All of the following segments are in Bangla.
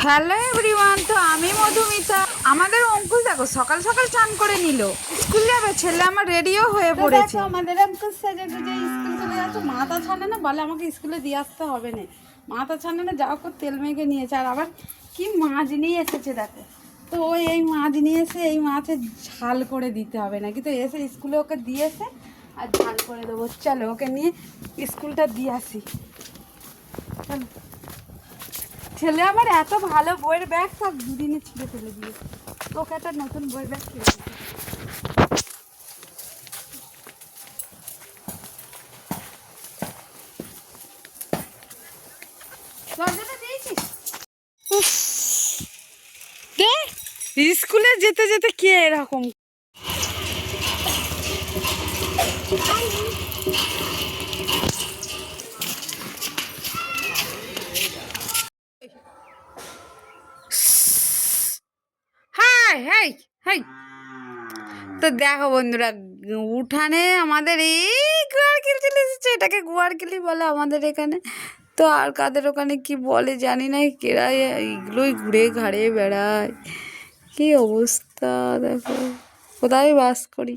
হ্যালো এভরিওয়ান, তো আমি মধুমিতা। আমাদের অঙ্কুশ দেখো সকাল সকাল চান করে নিল, স্কুল যাবে। ছেলে আমার রেডিও হয়ে পড়েছে। আমাদের অঙ্কুশ সেজে গুজে স্কুল চলে যাচ্ছে। মাথা ছানে না, বলে আমাকে স্কুলে দিয়ে আসতে হবে না। মাথা ছানে না, যাও করে তেল মেখে নিয়েছে। আর আবার কি মাছ নিয়ে এসেছে দেখো। তো ওই এই মাছ নিয়ে এসে এই মাছের ঝাল করে দিতে হবে নাকি, তো এসে স্কুলে ওকে দিয়েছে আর ঝাল করে দেবো। চলো ওকে নিয়ে স্কুলটা দিয়ে আসি। চলো। ছেলে আমার এত ভালো বইয়ের ব্যাগ, সব দুদিনে ছিঁড়ে ফেলে দিয়েছে। ওকে একটা নতুন বইয়ের ব্যাগ কিনে দিয়েছে। দরজাটা দিয়েছিস? দেখ স্কুলে যেতে যেতে কে এরকম। High high high. তো দেখো বন্ধুরা, উঠানে আমাদের এই গুয়ারকিল চলে এসেছে। এটাকে গুয়ারকিলি বলে আমাদের এখানে। তো আর কাদের ওখানে কি বলে জানি না, কেরা এইগুলোই ঘুরে ঘাড়ে বেড়ায়। কি অবস্থা দেখো, কোথায় বাস করি।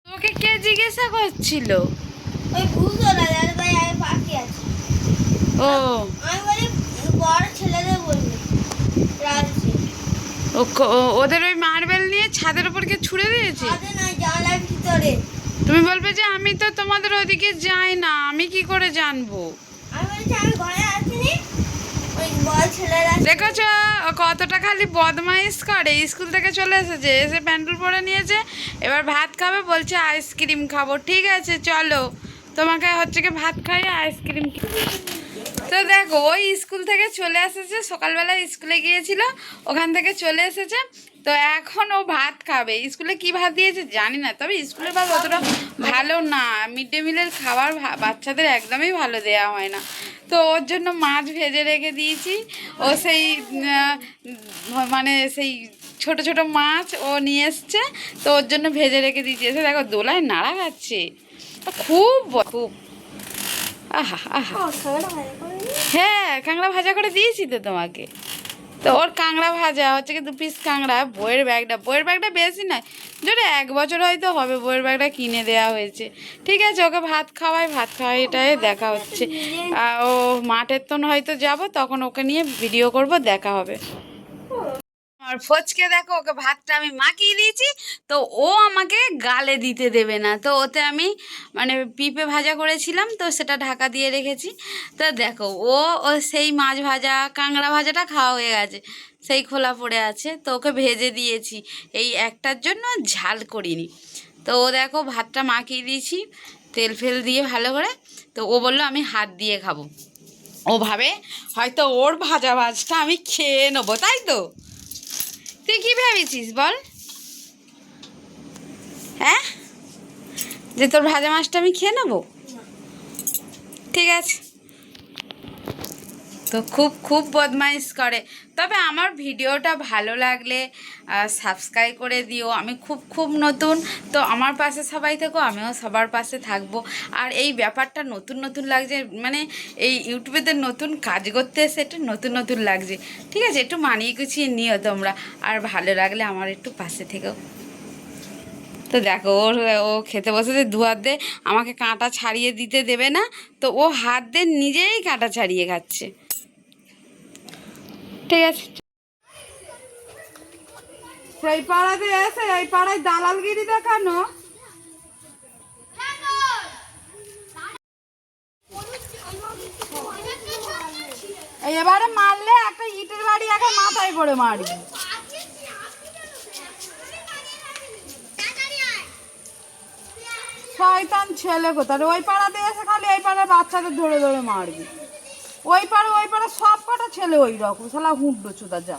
তোকে কে জিজ্ঞাসা করছিল? ওই ভূতলা দাদা ভাই পাখি আছে। ও আমি বলি বড় ছেলেদের বলবি রাজি। ওদের ওই মার্বেল নিয়ে ছাদের উপর কে ছুঁড়ে দিয়েছে। আরে না, জানলার ভিতরে। তুমি বলবে যে আমি তো তোমাদের ওদিকে যাই না, আমি কি করে জানবো? আমি বলছি আমি ঘরে আসিনি, ওই বড় ছেলেরা। দেখেছো ও কতটা খালি বদমাইশ করে। স্কুল থেকে চলে এসেছে, এসে প্যান্ডেল পরে নিয়েছে, এবার ভাত খাবে, বলছে আইসক্রিম খাবো। ঠিক আছে চলো, তোমাকে হচ্ছে কি ভাত খাইয়ে আইসক্রিম। তো দেখো ওই স্কুল থেকে চলে এসেছে, সকালবেলা স্কুলে গিয়েছিল, ওখান থেকে চলে এসেছে। তো এখন ও ভাত খাবে। স্কুলে কি ভাত দিয়েছে জানি না, তবে স্কুলের ভাত অতটা ভালো না। মিড ডে মিলের খাবার বাচ্চাদের একদমই ভালো দেওয়া হয় না। তো ওর জন্য মাছ ভেজে রেখে দিয়েছি। ও সেই মানে সেই ছোট ছোট মাছ ও নিয়ে এসছে, তো ওর জন্য ভেজে রেখে দিয়েছি। এসে দেখো দোলায় নাড়া খাচ্ছে, খুব খুব। আহা আহা, হ্যাঁ কাঁকড়া ভাজা করে দিয়েছি তো তোমাকে। তো ওর কাঁকড়া ভাজা হচ্ছে কি 2 পিস কাঁকড়া। বইয়ের ব্যাগটা বেশি নয়, যদি 1 বছর হয়তো হবে বইয়ের ব্যাগটা কিনে দেওয়া হয়েছে। ঠিক আছে ওকে ভাত খাওয়াই এটাই দেখা হচ্ছে। ও মাঠের তো হয়তো যাব, তখন ওকে নিয়ে ভিডিও করব, দেখা হবে। আর ফচকে দেখো, ওকে ভাতটা আমি মাখিয়ে দিয়েছি, তো ও আমাকে গালে দিতে দেবে না। তো ওতে আমি মানে পিঁপে ভাজা করেছিলাম, তো সেটা ঢাকা দিয়ে রেখেছি। তো দেখো ও সেই মাছ ভাজা কাঁকড়া ভাজাটা খাওয়া হয়ে গেছে, সেই খোলা পড়ে আছে। তো ওকে ভেজে দিয়েছি, এই একটার জন্য ঝাল করিনি। তো ও দেখো ভাতটা মাখিয়ে দিয়েছি তেল ফেল দিয়ে ভালো করে। তো ও বললো আমি হাত দিয়ে খাবো। ও ভাবে হয়তো ওর ভাজা ভাজটা আমি খেয়ে নেবো, তাই তো? তুই কি ভেবেছিস বল? হ্যাঁ, যে তোর ভাজা মাছটা আমি খেয়ে নেবো? ঠিক আছে। তো খুব খুব বদমাইশ করে। তবে আমার ভিডিওটা ভালো লাগলে সাবস্ক্রাইব করে দিও। আমি খুব খুব নতুন, তো আমার পাশে সবাই থেকো, আমিও সবার পাশে থাকবো। আর এই ব্যাপারটা নতুন নতুন লাগছে, মানে এই ইউটিউবেতে নতুন কাজ করতে এসে একটু নতুন নতুন লাগছে। ঠিক আছে, একটু মানিয়ে গুছিয়ে নিও তোমরা। আর ভালো লাগলে আমার একটু পাশে থেকেও। তো দেখো ও খেতে বসেছে, 2 হাত দিয়ে আমাকে কাঁটা ছাড়িয়ে দিতে দেবে না। তো ও হাত দিয়ে নিজেই কাঁটা ছাড়িয়ে খাচ্ছে। ঠিক আছে, সেই পাড়াতে এসে এই পাড়ায় দালালগিরি দেখানো। এবারে মারলে একটা ইটের বাড়ি একা মাথায় করে মারবি। শয়তান ছেলে কোথায়, ওই পাড়াতে এসে খালি এই পাড়ার বাচ্চাদের ধরে ধরে মারবি। ওই পাড়া সব কটা ছেলে ওই রকম, শালা হুঁডো চোদা যা।